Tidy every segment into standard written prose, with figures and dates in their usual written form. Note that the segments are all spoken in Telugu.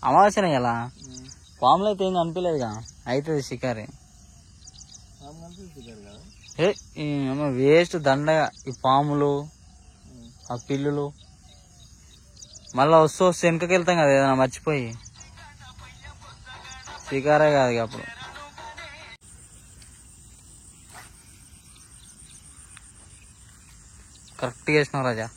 అమావాస్యనే ఇలా పాములు అయితే ఏం కనిపించలేదుగా, అవుతుంది షికారి. వేస్ట్ దండగా ఈ పాములు ఆ పిల్లులు. మళ్ళా వస్తూ వెనకకి వెళ్తాం కదా ఏదైనా మర్చిపోయి, షికారే కాదు అప్పుడు. కరెక్ట్గా వేసినావు రాజా.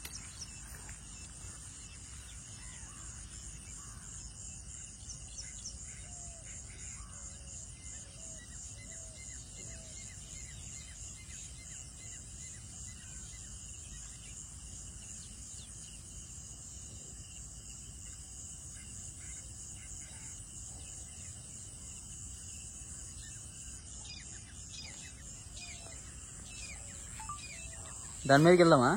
దాని మీదకి వెళ్దామా?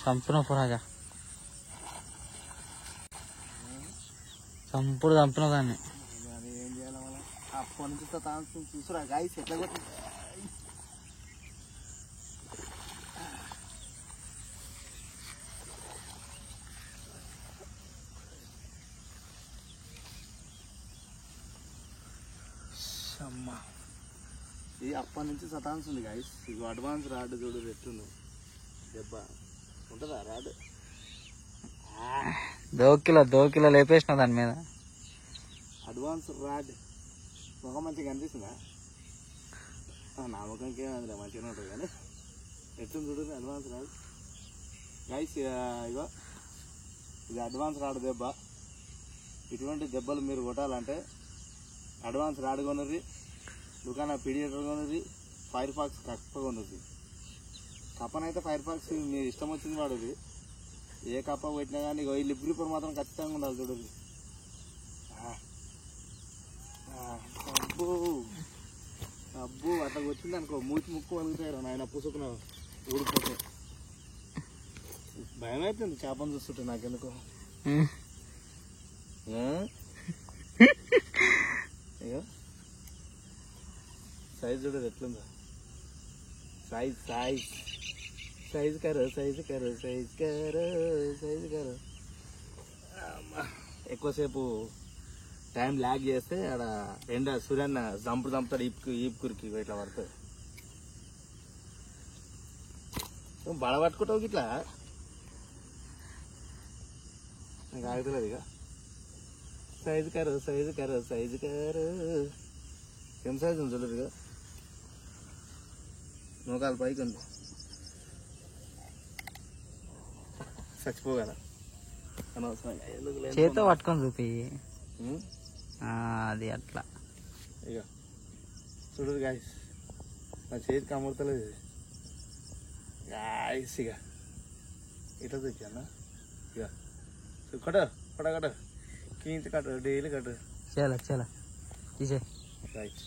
చంపినవు రాజా, చంపిన దాన్ని. ఏం చేయాలి మళ్ళీ అప్పటి నుంచి చూసురా గాయస్ ఎట్లా కొట్టి. అమ్మా ఇది అప్పటి నుంచి సతాంస్తుంది గాయస్. ఇక అడ్వాన్స్ రాడ్ చూడు ఎట్లుంది దెబ్బ ఉంటుందా రాడ్. దోకిలో లేపేసిన దాని మీద. అడ్వాన్స్ రాడ్ ముఖం మంచిగా కనిపిస్తుందా? నా ముఖంకి ఏమైంది మంచిగా ఉంటుంది కానీ ఎట్లుంది చూడు అడ్వాన్స్ రాడ్ గైస్. ఇగో ఇది అడ్వాన్స్ రాడ్ దెబ్బ. ఇటువంటి దెబ్బలు మీరు కొట్టాలంటే అడ్వాన్స్ రాడ్ కొనుర్రి, దుకాణ పీడియేటర్ కొనుర్రి, ఫైర్ ఫాక్స్ కప్ప కొనుర్రి. కప్పనైతే ఫైర్ ఫాక్స్ మీరు ఇష్టం వచ్చింది వాడుది. ఏ కప్ప పెట్టినా కానీ ఈ లిప్ గ్రిప్పర్ మాత్రం ఖచ్చితంగా ఉండాలి చూడండి. అబ్బో అబ్బో అట్లా వచ్చింది అనుకో మూతి ముక్కు వలుగుతాయి నాయన పుసుకున్న ఊడిపోతే. భయం అవుతుంది చేపను చూస్తుంటే నాకెందుకో. అయ్యో సైజ్ చూడదు ఎట్లుందో. సైజ్ కరో ఎక్కువసేపు టైం ల్యాగ్ చేస్తే ఆడ ఎండ సూర్యన్న చంపుతాడు ఈపుకురికి ఇట్లా పడుతుంది. బడ పట్టుకుంటావు ఇట్లా నాకు ఆగుతలేదు. ఇక సైజు కరో ఏం సైజు ఉంది చూడరు. ఇక మోకాలు పైకి ఉంది, చచ్చిపోగల అనవసరంగా చేతితో పట్టుకొని చూపి. అది అట్లా ఇక చూడరు గాయస్, నా చేతికి అమృతలేదు గాయస్. ఇక ఇట్లా చూపాను. ఇక కట్టు కీంచి కట్టు డైలీ కట్టు. చాలా తీసే రైట్.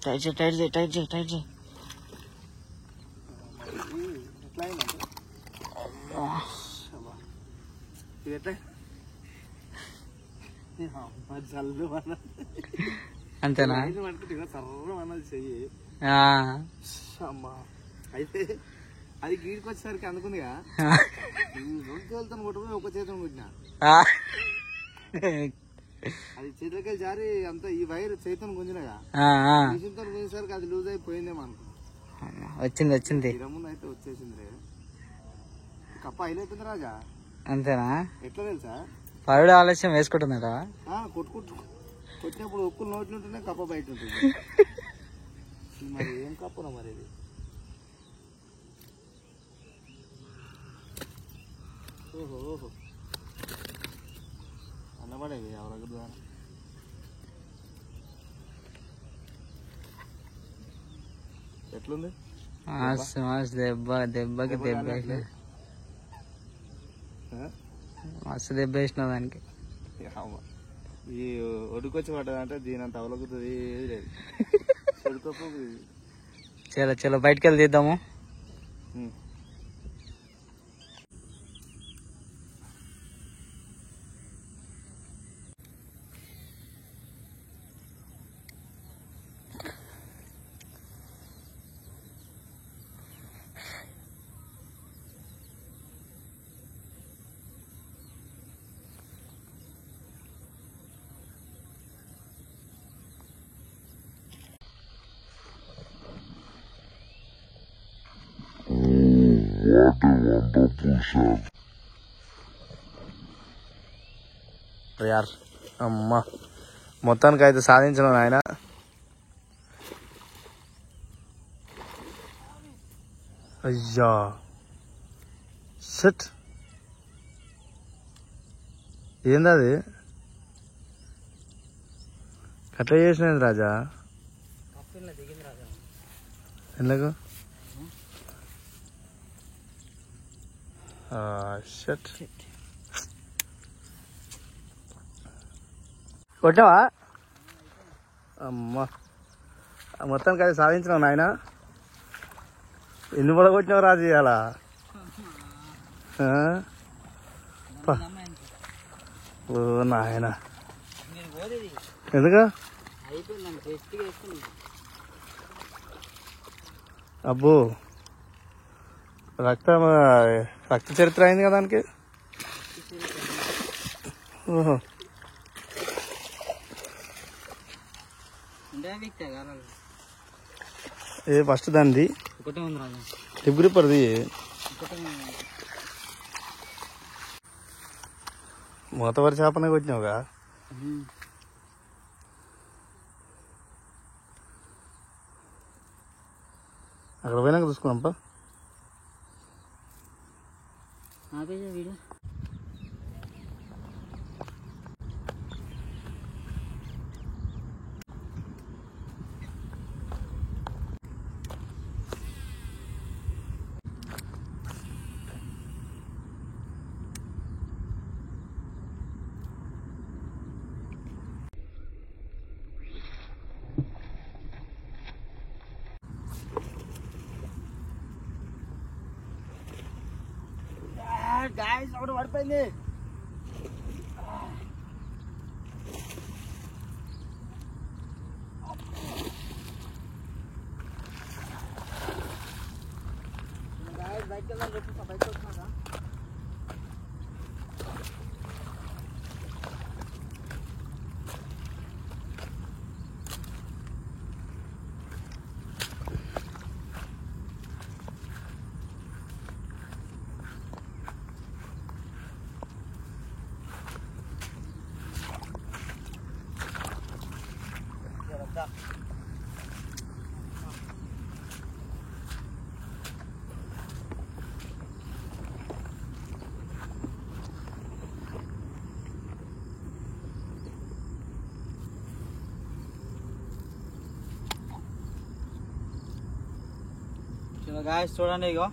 టైట్ చేయి టైట్ చేయి టైట్ చేయి టైట్ చేయి. ఎట్లా అయిందంటే ఇది ఎట్లా జల్లు అంతేనా? పట్టుకుంటే సర్రం అన్నది చెయ్యి. అమ్మా అయితే అది గీడికి వచ్చేసరికి అందుకుందిగా రెండు చేతులతో కొట్టుకుని ఒక చేతిని కొట్టినా అది చేతికి జారి అంత ఈ వైర్ చేతిని గుంజినగా మిషన్తో గుంజేసరికి అది లూజ్ అయిపోయిందేమో అనుకో. వచ్చింది ముందు అయితే వచ్చేసింది రే. కప్ప అయిపోయింది రాజా. అంతేనా? ఎట్లా తెలుసా? పరుడు ఆలస్యం వేసుకుంటున్నాడా? కొట్టినప్పుడు ఒక్కరు నోట్లు ఉంటేనే కప్ప బయట ఉంటుంది. మరి ఏం కప్పనా మరి ఇది? ఓహో అన్నపడేవి ఎవరికి ద్వారా ఎట్లుంది? దెబ్బకి మస్తు దెబ్బ వేసిన దానికి. ఈ ఒడుకొచ్చి పడ్డదంటే దీని అంత అవలగుతుంది ఏది లేదు. చలో బయటకు వెళ్ళి తీద్దాము. యార్ అమ్మా మొత్తానికి అయితే సాధించిన ఆయన. అయ్యా షట్ ఏందది అట్లా చేసినది రాజా? ఎందుకు? షట్ కొట్టావా? అమ్మా మొత్తానికి అది సాధించినావు నాయన. ఎన్ని కూడా కొట్టినావు రాజు ఇవాళ? ఓ నాయన ఎందుకు? అబ్బో రక్త చరిత్ర అయింది కదా దానికి. ఓహో ఏ ఫస్ట్ దాన్ని టిప్ గ్రిప్పర్ది మూతవరి చేపనే కొట్టినావుగా. అక్కడ పోయినాక చూసుకున్నాంపా. గాయ్స్ ఒకటి పడిపోయింది. బయటకు వెళ్దాం చెప్పు. బయటకు వస్తున్నారా? గాయస్ చూడండి, ఇగో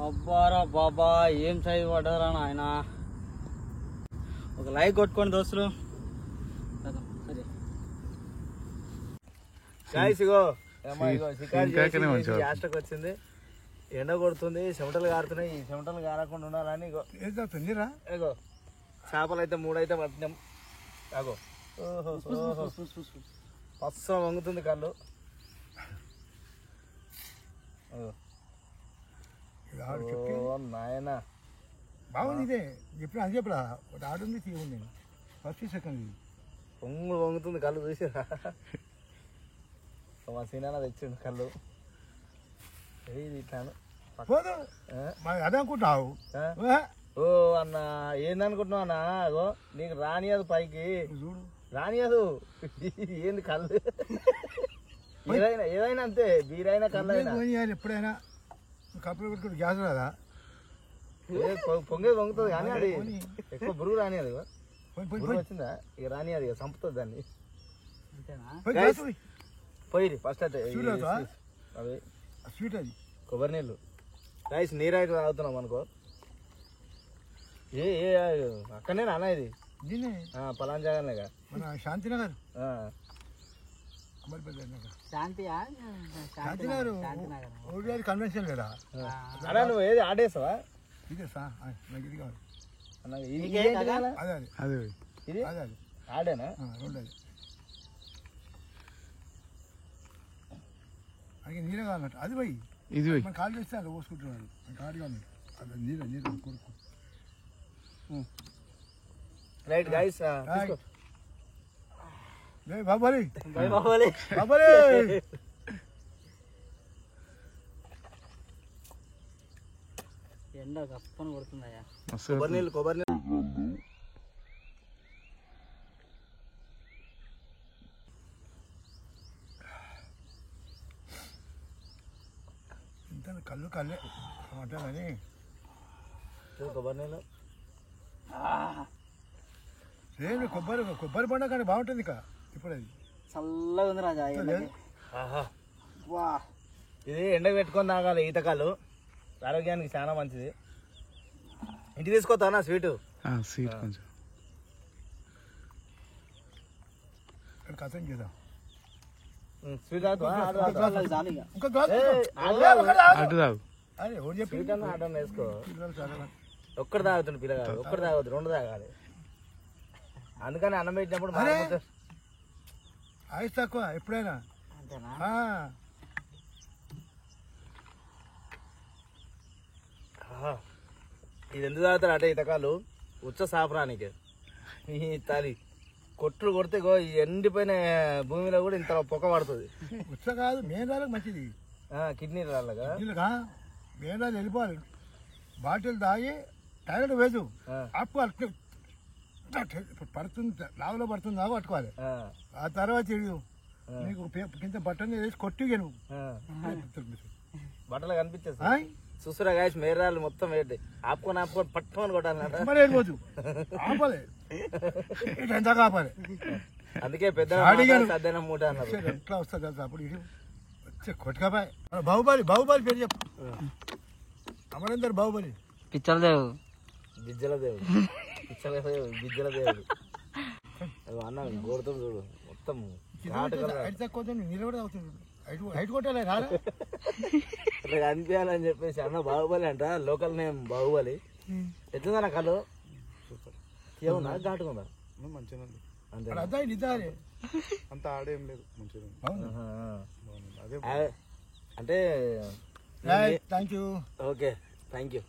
అబ్బారా బాబా ఏం సైజు పడ్డారా నాయన. ఒక లైక్ కొట్టుకోండి దోస్తులు. గాయస్ ఇగో షికారు యాస్టకు వచ్చింది. ఎండ కొడుతుంది, చెమటలు కారుతున్నాయి. ఈ చెమటలు కారకుండా ఉండాలని ఇగో ఇగో చేపలు అయితే 3 అయితే పట్టినాం. అగో పచ్చ వంగుతుంది కళ్ళు. నాయన బాగుంది ఇదే ఎప్పుడు అది చెప్పరా ఒకటి ఆడుంది తీయండి ఫస్ట్ సెకండ్ పొంగులు వంగుతుంది కళ్ళు చూసిరా. మా సీనా తెచ్చిండు కళ్ళు. ఇట్లాను పోదు అదే అనుకుంటావు. ఓ అన్న ఏందనుకుంటున్నావు అన్న? అగో నీకు రానియదు పైకి రానియదు. ఏంది కళ్ళు ఏదైనా అంతే, బీరైనా కళ్ళు ఎప్పుడైనా కప్పులు పెట్టుకుంటే గ్యాస్ కదా పొంగేది వంగుతుంది కానీ అది ఎక్కువ బురుగు రానియదు. బురుగు వచ్చిందా ఇక రానియదు, ఇక చంపుతుంది దాన్ని. పోయి ఫస్ట్ అయితే అవి స్వీట్ అది కొబ్బరి నీళ్ళు రైస్ నీరు అయితే తాగుతున్నాం అనుకో. ఏ అక్కడనే నాన్న ఇది పలాన్ జాగానేగా మన శాంతినగర్ శాంతినగర్ ఓడిఆర్ కన్వెన్షన్ కదా. అన్నా నువ్వు ఏది ఆడేస్తావా? ఇదే సార్ ఇది కావాలి అదే ఇది ఆడేనా? రెండోది అది నీరే కావాలన్నట్టు అది పోయి ఇది మన కాళ్ళు చేస్తే అది పోసుకుంటున్నాడు కాడు కాదు అది నీరు కొడుకు. రైట్ గైస్ బాబాలి బాబాలి బాబాలి ఎండ గప్పన కొడుతుందయ్యా. కొబ్బరి నీళ్ళు ఇంత కళ్ళు కళ్ళే అంటారని కొబ్బరి నీళ్ళు సేమ్ కొబ్బరి బండ కానీ బాగుంటుంది ఇక ఇప్పుడు అది చల్లగా ఉంది రాజా. ఇది ఎండకు పెట్టుకొని తాగాలి ఈతకాలు, ఆరోగ్యానికి చాలా మంచిది. ఇంటికి తీసుకోతానా స్వీట్ కొంచెం కథం చేద్దాం. స్వీట్ ఆర్డర్ వేసుకో. ఒక్కటి తాగుతుంది పిల్లగాడు, ఒక్కటి తాగొద్దు 2 తాగాలి. అందుకని అన్నం పెట్టినప్పుడు ఆయుష్ తక్కువ ఎప్పుడైనా. ఇది ఎందుకు తాగుతారు అంటే ఈతకాలు ఉచ్చ సాపరానికి ఈ తలి కొట్లు కొడితే ఈ ఎండిపోయిన భూమిలో కూడా ఇంత పొగ పడుతుంది. ఉచ్చ కాదు మేధాలకు మంచిది, కిడ్నీ రాళ్ళగా మేధాలు వెళ్ళిపోవాలి. బాటిల్ తాగి టాయిలెట్ వేసు అప్పు పడుతుంది లావులో పడుతుంది దాకా పట్టుకోవాలి. ఆ తర్వాత నీకు కింద బట్టలు వేసి కొట్టిగా నువ్వు బట్టలు కనిపించేది చూసురా గాయస్. మేరాలు మొత్తం ఏంటి ఆపుకొని పట్టుకొని కొట్టాలి. వెళ్ళిపోదు ఆపాలి ఎంత కాపాలి. అందుకే పెద్ద మూట అన్నారు. ఎట్లా వస్తుంది కదా అప్పుడు ఇది వచ్చే కొట్టుకపోయి. బాహుబలి పేరు చెప్పు. అమరేందర్ బాహుబలి పిచ్చల దేవు గిజ్జల దేవుడు గిజ్జల దేవుడు అన్న గోడతో చూడు మొత్తం నిలబడి అవుతుంది. హైట్ కొట్టాలి అట్లా అనిపించాలని చెప్పేసి అన్న బాహుబలి అంట, లోకల్ నేమ్ బాహుబలి. ఎట్లుందా నా కళ్ళు ఏమన్నా ఘాటుకుందా? మంచిగా అంతే అంత ఆడేం లేదు మంచిగా అంటే. Thank you. Okay thank you.